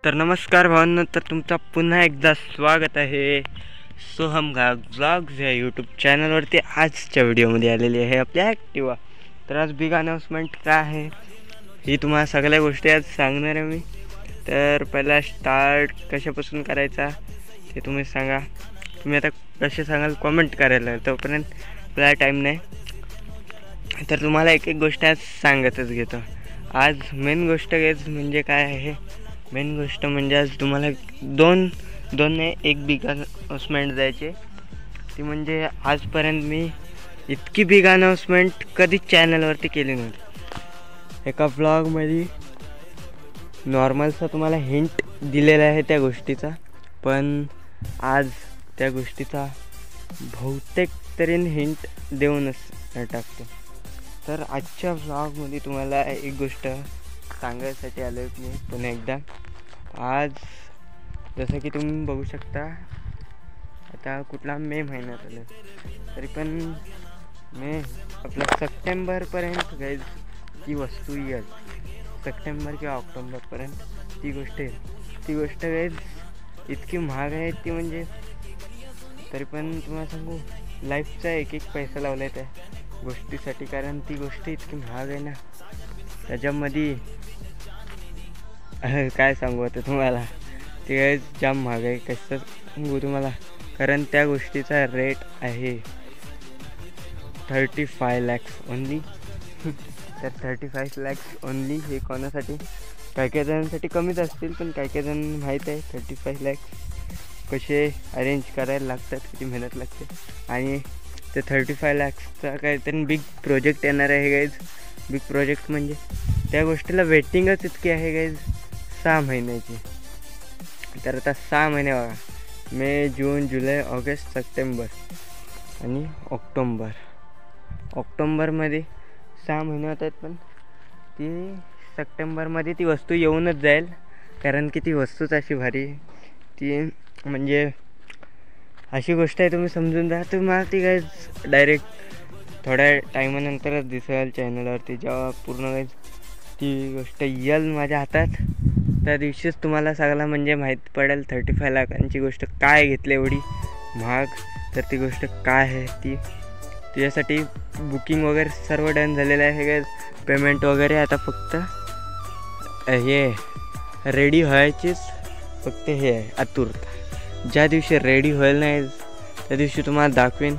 तर नमस्कार भावांनो, तर तुमचा पुन्हा एकदा स्वागत आहे सोहम घाग ब्लॉग्स या यूट्यूब चॅनलवरती। आजच्या व्हिडिओमध्ये आलेली आहे आपल्या ॲक्टिवा। तर आज बिग अनाउन्समेंट काय आहे ही तुम्हाला सगळ्या गोष्टी आज सांगणार आहे मी। तर पहिला स्टार्ट कशापासून करायचा ते तुम्ही सांगा। तुम्ही आता कसे सांगाल कमेंट करायला, तोपर्यंत आपला टाईम नाही। तर तुम्हाला एक एक गोष्ट आज सांगतच घेतो। आज मेन गोष्ट म्हणजे काय आहे, मेन गोष्ट म्हणजे आज तुम्हाला दोन एक बिग अनाउन्समेंट द्यायचे। ती म्हणजे आजपर्यंत मी इतकी बिग अनाउन्समेंट कधीच चॅनलवरती केली नव्हती। एका ब्लॉगमध्ये नॉर्मलचा तुम्हाला हिंट दिलेला आहे त्या गोष्टीचा, पण आज त्या गोष्टीचा बहुतेक तरी हिंट देऊनच टाकतो। तर आजच्या ब्लॉगमध्ये तुम्हाला एक गोष्ट सांगायसाठी आलो आहे मी पुन्हा एकदा। आज जसं की तुम्ही बघू शकता, आता कुठला मे महिन्यात आलं, तरी पण मे आपला सप्टेंबरपर्यंत गाईज ती वस्तू येईल। सप्टेंबर किंवा ऑक्टोबरपर्यंत ती गोष्ट गाईज इतकी महाग आहे ती, म्हणजे तरी पण तुम्हाला सांगू लाईफचा एक एक पैसा लावला आहे त्या गोष्टीसाठी, कारण ती गोष्ट इतकी महाग आहे ना। त्याच्यामध्ये काय सांगू आता तुम्हाला, ते गाईज जाम महाग आहे। कसं सांगू तुम्हाला, कारण त्या गोष्टीचा रेट आहे 35 lakhs ओनली। तर 35 lakhs ओनली हे कोणासाठी, काही जणांसाठी कमीच असतील, पण काही जण माहीत आहे 35 lakhs कसे अरेंज करायला लागतात, किती मेहनत लागते। आणि ते 35 lakhsचा काहीतरी बिग प्रोजेक्ट येणार आहे गाईज। बिग प्रोजेक्ट म्हणजे त्या गोष्टीला वेटिंगच इतकी आहे गाईज 6 महिन्याची। तर आता 6 महिने बघा, मे, जून, जुलै, ऑगस्ट, सप्टेंबर आणि ऑक्टोंबरमध्ये 6 महिने होत आहेत, पण ती सप्टेंबरमध्ये ती वस्तू येऊनच जाईल, कारण की ती वस्तूच अशी भारी ती, म्हणजे अशी गोष्ट आहे तुम्ही समजून जा। तुम्हाला ती काय डायरेक्ट थोड्या टायमानंतरच दिसेल चॅनलवरती, जेव्हा पूर्ण काही ती गोष्ट येईल माझ्या हातात, त्या दिवशीच तुम्हाला सगळं म्हणजे माहीत पडेल 35 लाखांची गोष्ट काय घेतली एवढी महाग। तर ती गोष्ट काय आहे ती, त्यासाठी बुकिंग वगैरे सर्व डन झालेलं आहे काय, पेमेंट वगैरे आता फक्त हे रेडी व्हायचीच फक्त हे आहे आतुरता। ज्या दिवशी रेडी होईल नाही त्या दिवशी तुम्हाला दाखवेन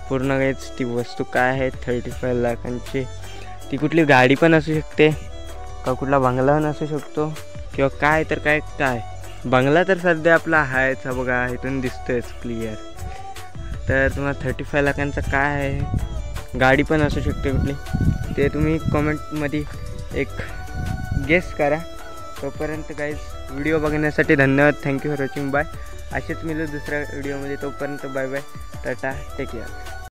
पूर्ण काहीच ती वस्तू काय आहे 35 लाखांची। ती कुठली गाडी पण असू शकते, का कुठला बंगला पण असू शकतो, किंवा काय तर काय बंगला तर सध्या आपला आहेच बघा, इथून दिसतोयच क्लिअर। तर तुम्हाला 35 लाखांचं काय आहे, गाडी पण असू शकते कुठली, ते तुम्ही कमेंटमध्ये एक गेस करा। तोपर्यंत गाईज व्हिडिओ बघण्यासाठी धन्यवाद, थँक्यू फॉर वॉचिंग, बाय। असेच मिळू दुसऱ्या व्हिडिओमध्ये, तोपर्यंत bye bye, tata, take care.